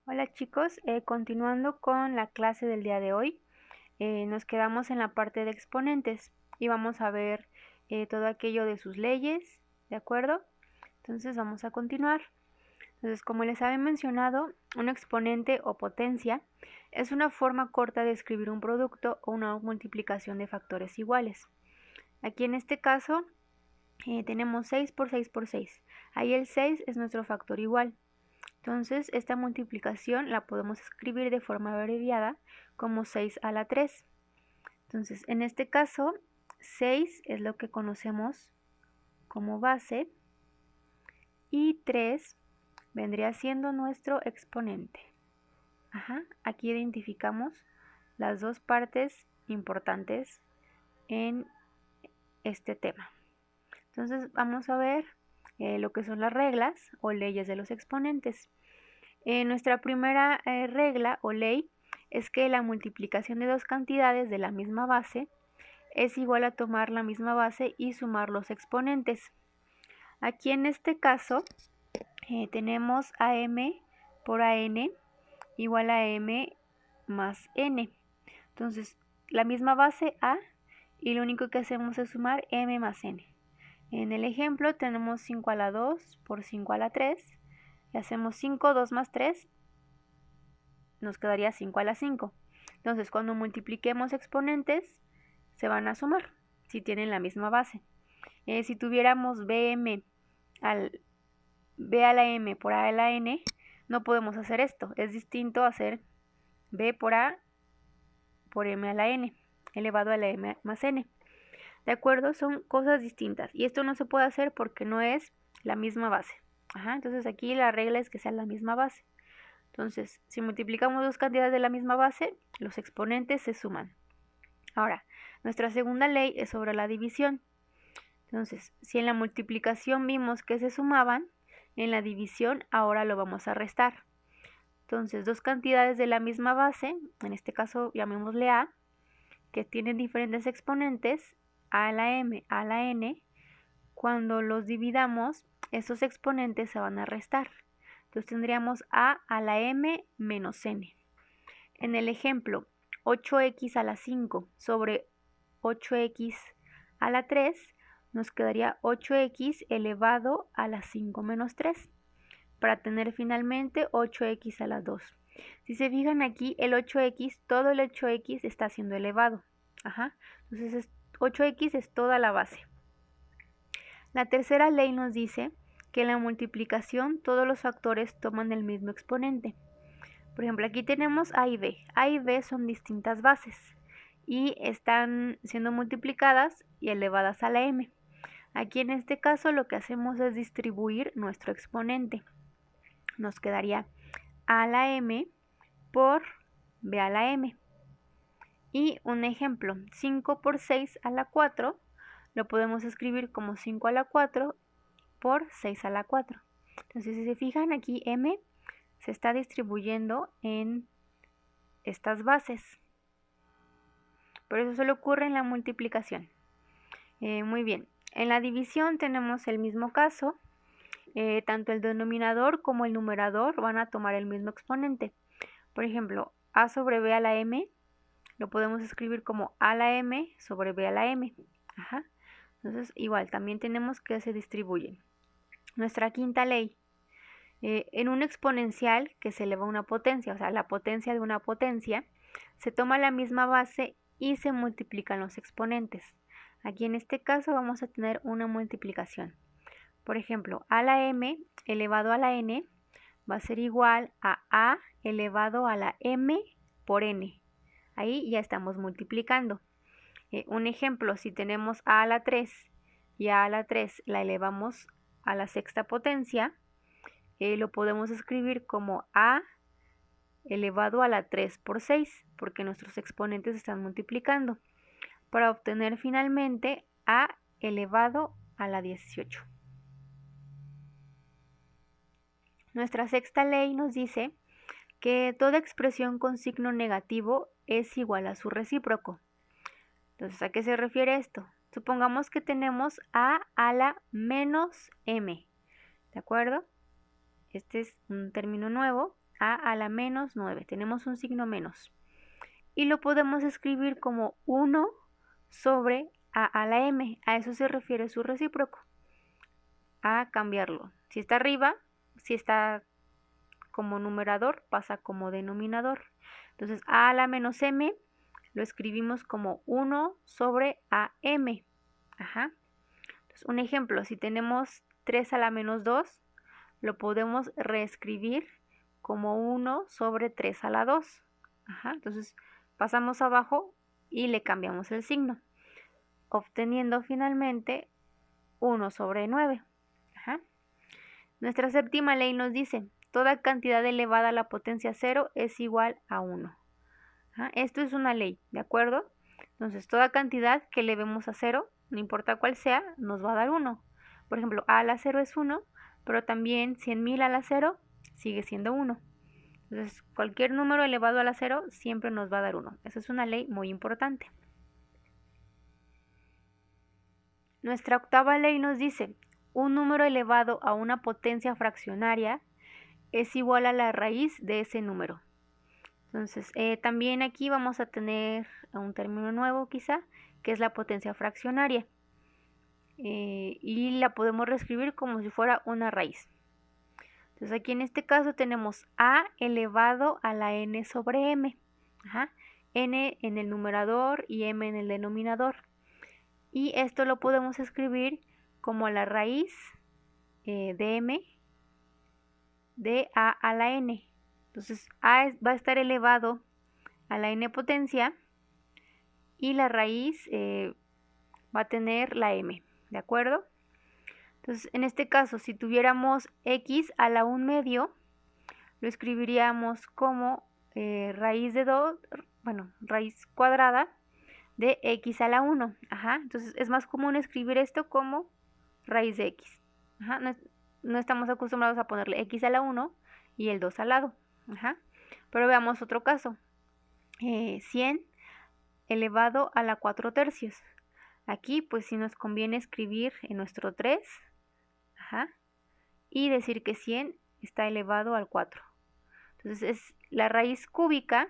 Hola chicos, continuando con la clase del día de hoy, nos quedamos en la parte de exponentes y vamos a ver todo aquello de sus leyes, ¿de acuerdo? Entonces vamos a continuar. Entonces, como les había mencionado, un exponente o potencia es una forma corta de escribir un producto o una multiplicación de factores iguales. Aquí en este caso tenemos 6 por 6 por 6. Ahí el 6 es nuestro factor igual. Entonces, esta multiplicación la podemos escribir de forma abreviada como 6 a la 3. Entonces, en este caso, 6 es lo que conocemos como base y 3 vendría siendo nuestro exponente. Aquí identificamos las dos partes importantes en este tema. Entonces, vamos a ver lo que son las reglas o leyes de los exponentes. Nuestra primera regla o ley es que la multiplicación de dos cantidades de la misma base es igual a tomar la misma base y sumar los exponentes. Aquí en este caso tenemos AM por AN igual a M más N. Entonces, la misma base A y lo único que hacemos es sumar M más N. En el ejemplo tenemos 5 a la 2 por 5 a la 3 y hacemos 5, 2 más 3, nos quedaría 5 a la 5. Entonces, cuando multipliquemos exponentes, se van a sumar si tienen la misma base. Si tuviéramos B a la M por A a la N, no podemos hacer esto. Es distinto hacer B por A por M a la N, elevado a la M más N. ¿De acuerdo? Son cosas distintas. Y esto no se puede hacer porque no es la misma base. Entonces aquí la regla es que sea la misma base. Entonces, si multiplicamos dos cantidades de la misma base, los exponentes se suman. Ahora, nuestra segunda ley es sobre la división. Entonces, si en la multiplicación vimos que se sumaban, en la división ahora lo vamos a restar. Entonces, dos cantidades de la misma base, en este caso llamémosle A, que tienen diferentes exponentes, A a la M, A a la N, cuando los dividamos, esos exponentes se van a restar. Entonces tendríamos A a la M menos N. En el ejemplo, 8x a la 5 sobre 8x a la 3, nos quedaría 8x elevado a la 5 menos 3, para tener finalmente 8x a la 2. Si se fijan aquí, el 8x, todo el 8x está siendo elevado. Entonces 8x es toda la base. La tercera ley nos dice que en la multiplicación todos los factores toman el mismo exponente. Por ejemplo, aquí tenemos A y B. A y B son distintas bases y están siendo multiplicadas y elevadas a la M. Aquí en este caso lo que hacemos es distribuir nuestro exponente. Nos quedaría A a la M por B a la M. Y un ejemplo, 5 por 6 a la 4 lo podemos escribir como 5 a la 4 por 6 a la 4. Entonces, si se fijan aquí, M se está distribuyendo en estas bases. Pero eso solo ocurre en la multiplicación. Muy bien. En la división tenemos el mismo caso. Tanto el denominador como el numerador van a tomar el mismo exponente. Por ejemplo, A sobre B a la M lo podemos escribir como A a la M sobre B a la M. Entonces, igual, también tenemos que se distribuyen. Nuestra quinta ley. En un exponencial que se eleva a una potencia, o sea, la potencia de una potencia, se toma la misma base y se multiplican los exponentes. Aquí en este caso vamos a tener una multiplicación. Por ejemplo, a la m elevado a la n va a ser igual a A elevado a la m por n. Ahí ya estamos multiplicando. Un ejemplo, si tenemos a la 3 y a la 3 la elevamos a la sexta potencia, lo podemos escribir como A elevado a la 3 por 6, porque nuestros exponentes están multiplicando, para obtener finalmente A elevado a la 18. Nuestra sexta ley nos dice que toda expresión con signo negativo es igual a su recíproco. Entonces, ¿a qué se refiere esto? Supongamos que tenemos A a la menos M, ¿de acuerdo? Este es un término nuevo, a la menos 9. Tenemos un signo menos. Y lo podemos escribir como 1 sobre a la m. A eso se refiere su recíproco. A cambiarlo. Si está arriba, si está como numerador, pasa como denominador. Entonces, a la menos m lo escribimos como 1 sobre am. Ajá. Entonces, un ejemplo, si tenemos 3 a la menos 2, lo podemos reescribir como 1 sobre 3 a la 2. Ajá. Entonces, pasamos abajo y le cambiamos el signo, obteniendo finalmente 1 sobre 9. Ajá. Nuestra séptima ley nos dice, toda cantidad elevada a la potencia 0 es igual a 1. Ajá. Esto es una ley, ¿de acuerdo? Entonces, toda cantidad que elevemos a 0, no importa cuál sea, nos va a dar 1. Por ejemplo, a la 0 es 1, pero también 100.000 a la 0 sigue siendo 1. Entonces, cualquier número elevado a la 0 siempre nos va a dar 1. Esa es una ley muy importante. Nuestra octava ley nos dice, un número elevado a una potencia fraccionaria es igual a la raíz de ese número. Entonces, también aquí vamos a tener un término nuevo quizá, que es la potencia fraccionaria. Y la podemos reescribir como si fuera una raíz. Entonces, aquí en este caso tenemos a elevado a la n sobre m. Ajá. N en el numerador y m en el denominador. Y esto lo podemos escribir como la raíz de m de a la n. Entonces, va a estar elevado a la n potencia y la raíz va a tener la m, ¿de acuerdo? Entonces, en este caso, si tuviéramos x a la 1 medio, lo escribiríamos como raíz de 2, bueno, raíz cuadrada de x a la 1. Ajá. Entonces, es más común escribir esto como raíz de x. Ajá. No estamos acostumbrados a ponerle x a la 1 y el 2 al lado. Ajá. Pero veamos otro caso. 100 elevado a la 4 tercios. Aquí pues sí nos conviene escribir en nuestro 3. Ajá. Y decir que 100 está elevado al 4. Entonces es la raíz cúbica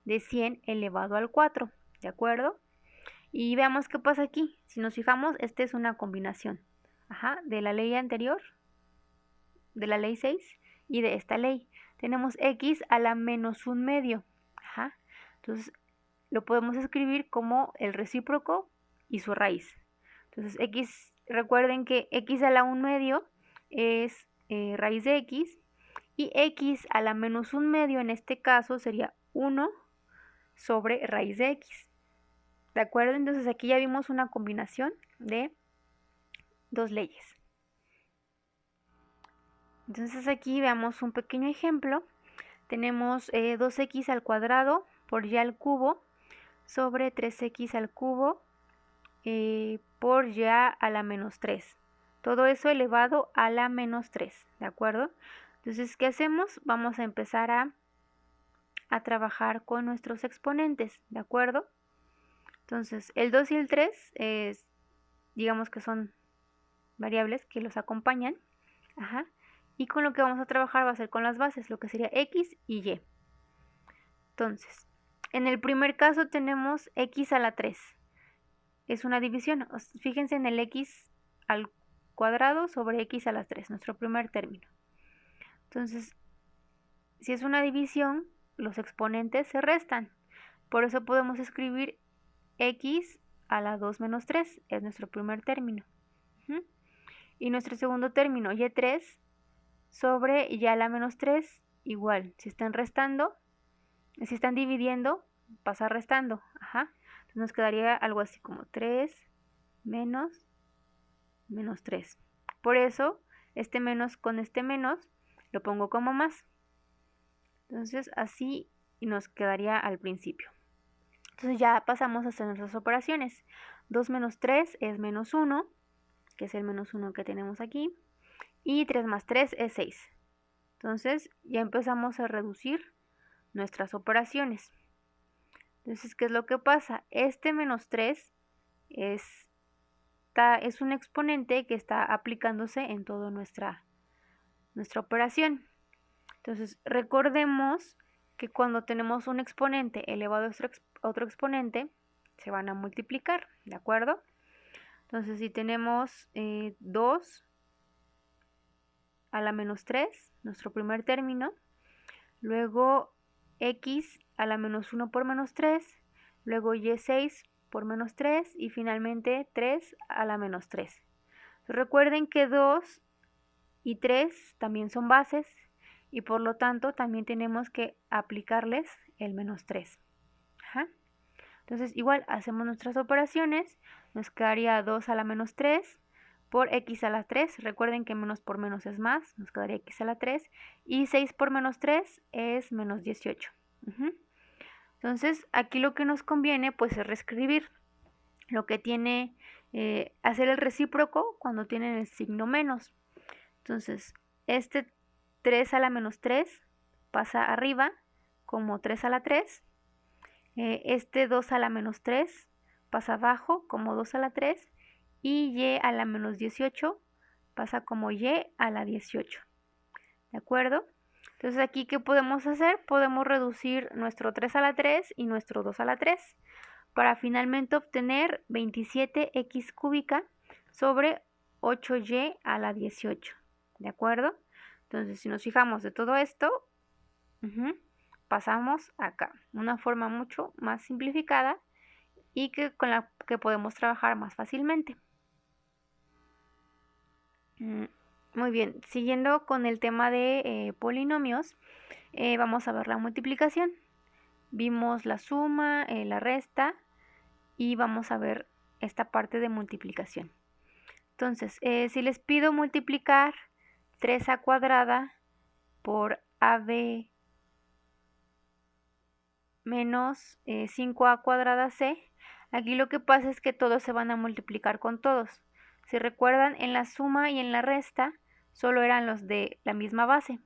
de 100 elevado al 4. ¿De acuerdo? Y veamos qué pasa aquí. Si nos fijamos, esta es una combinación. Ajá, de la ley anterior, de la ley 6 y de esta ley. Tenemos x a la menos 1 medio. Ajá. Entonces lo podemos escribir como el recíproco y su raíz. Entonces x, recuerden que x a la 1 medio es raíz de x y x a la menos 1 medio en este caso sería 1 sobre raíz de x. ¿De acuerdo? Entonces aquí ya vimos una combinación de dos leyes. Entonces aquí veamos un pequeño ejemplo. Tenemos 2x al cuadrado por y al cubo sobre 3x al cubo por y a la menos 3. Todo eso elevado a la menos 3, ¿de acuerdo? Entonces, ¿qué hacemos? Vamos a empezar a trabajar con nuestros exponentes, ¿de acuerdo? Entonces, el 2 y el 3, digamos que son variables que los acompañan. Ajá. Y con lo que vamos a trabajar va a ser con las bases, lo que sería x y y. Entonces, en el primer caso tenemos x a la 3. Es una división. Fíjense en el x al cuadrado sobre x a la 3, nuestro primer término. Entonces, si es una división, los exponentes se restan. Por eso podemos escribir x a la 2 menos 3, es nuestro primer término. Y nuestro segundo término, y3 sobre y a la menos 3, igual. Si están restando, si están dividiendo, pasa restando. Ajá. Entonces nos quedaría algo así como 3 menos 3. Por eso, este menos con este menos lo pongo como más. Entonces así nos quedaría al principio. Entonces ya pasamos a hacer nuestras operaciones. 2 menos 3 es menos 1, que es el menos 1 que tenemos aquí. Y 3 más 3 es 6. Entonces ya empezamos a reducir nuestras operaciones. Entonces, ¿qué es lo que pasa? Este menos 3 es un exponente que está aplicándose en toda nuestra operación. Entonces, recordemos que cuando tenemos un exponente elevado a otro exponente, se van a multiplicar, ¿de acuerdo? Entonces, si tenemos 2 a la menos 3, nuestro primer término, luego x a la menos 1 por menos 3, luego y6 por menos 3 y finalmente 3 a la menos 3. Recuerden que 2 y 3 también son bases y por lo tanto también tenemos que aplicarles el menos 3. Ajá. Entonces igual hacemos nuestras operaciones, nos quedaría 2 a la menos 3 por x a la 3, recuerden que menos por menos es más, nos quedaría x a la 3, y 6 por menos 3 es menos 18. Entonces aquí lo que nos conviene pues es reescribir lo que tiene, hacer el recíproco cuando tienen el signo menos. Entonces este 3 a la menos 3 pasa arriba como 3 a la 3, este 2 a la menos 3 pasa abajo como 2 a la 3 y y a la menos 18 pasa como y a la 18. ¿De acuerdo? Entonces aquí, ¿qué podemos hacer? Podemos reducir nuestro 3 a la 3 y nuestro 2 a la 3 para finalmente obtener 27x cúbica sobre 8y a la 18. ¿De acuerdo? Entonces, si nos fijamos de todo esto, pasamos acá. Una forma mucho más simplificada y con la que podemos trabajar más fácilmente. Muy bien, siguiendo con el tema de polinomios, vamos a ver la multiplicación. Vimos la suma, la resta y vamos a ver esta parte de multiplicación. Entonces, si les pido multiplicar 3a cuadrada por ab menos 5a cuadrada c, aquí lo que pasa es que todos se van a multiplicar con todos. Si recuerdan, en la suma y en la resta solo eran los de la misma base.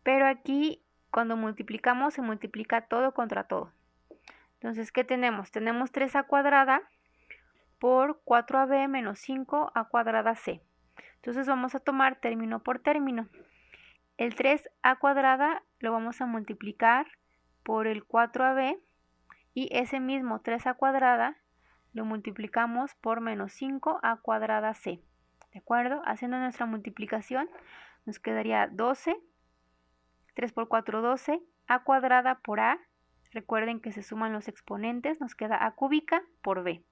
Pero aquí, cuando multiplicamos, se multiplica todo contra todo. Entonces, ¿qué tenemos? Tenemos 3a cuadrada por 4ab menos 5a cuadrada c. Entonces vamos a tomar término por término. El 3a cuadrada lo vamos a multiplicar por el 4ab y ese mismo 3a cuadrada lo multiplicamos por menos 5a cuadrada c. ¿De acuerdo? Haciendo nuestra multiplicación nos quedaría 12, 3 por 4, 12, a cuadrada por a. Recuerden que se suman los exponentes, nos queda a cúbica por b.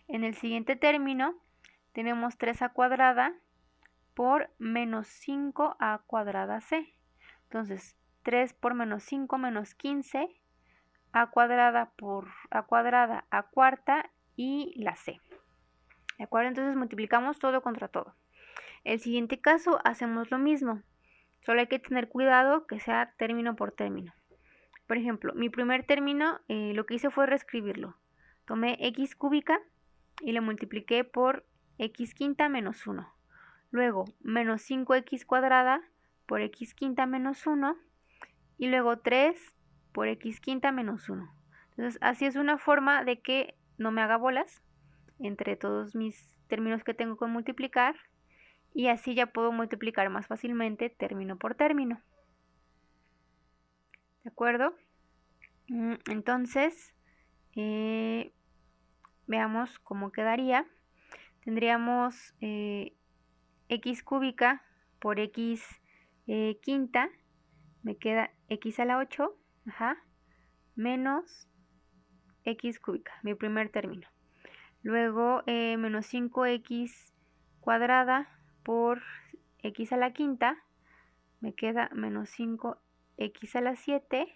En el siguiente término tenemos 3a cuadrada por menos 5a cuadrada c. Entonces, 3 por menos 5 menos 15, a cuadrada por a cuadrada a cuarta y la c. ¿De acuerdo? Entonces multiplicamos todo contra todo. El siguiente caso hacemos lo mismo, solo hay que tener cuidado que sea término por término. Por ejemplo, mi primer término lo que hice fue reescribirlo. Tomé x cúbica y le multipliqué por x quinta menos 1. Luego, menos 5x cuadrada por x quinta menos 1. Y luego 3 por x quinta menos 1. Entonces, así es una forma de que no me haga bolas entre todos mis términos que tengo que multiplicar. Y así ya puedo multiplicar más fácilmente término por término. ¿De acuerdo? Entonces, veamos cómo quedaría. Tendríamos x cúbica por x quinta, me queda x a la 8, menos x cúbica, mi primer término. Luego menos 5x cuadrada por x a la quinta, me queda menos 5x a la 7,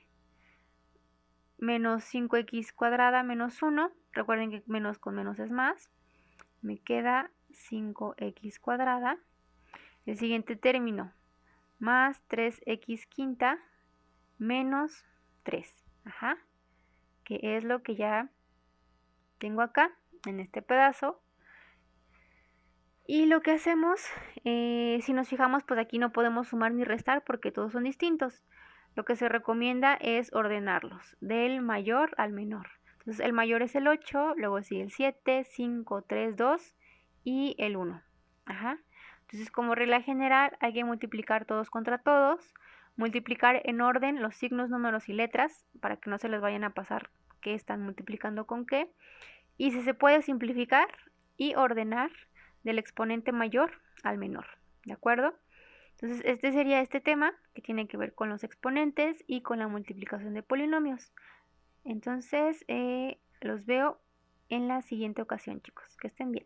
menos 5x cuadrada menos 1, recuerden que menos con menos es más, me queda 5x cuadrada. El siguiente término, más 3x quinta menos 3, que es lo que ya tengo acá en este pedazo. Y lo que hacemos, si nos fijamos, pues aquí no podemos sumar ni restar porque todos son distintos. Lo que se recomienda es ordenarlos del mayor al menor. Entonces el mayor es el 8, luego sigue el 7, 5, 3, 2 y el 1. Entonces, como regla general, hay que multiplicar todos contra todos, multiplicar en orden los signos, números y letras para que no se les vayan a pasar qué están multiplicando con qué. Y si se puede simplificar y ordenar del exponente mayor al menor, ¿de acuerdo? Entonces, este sería este tema que tiene que ver con los exponentes y con la multiplicación de polinomios. Entonces, los veo en la siguiente ocasión, chicos. Que estén bien.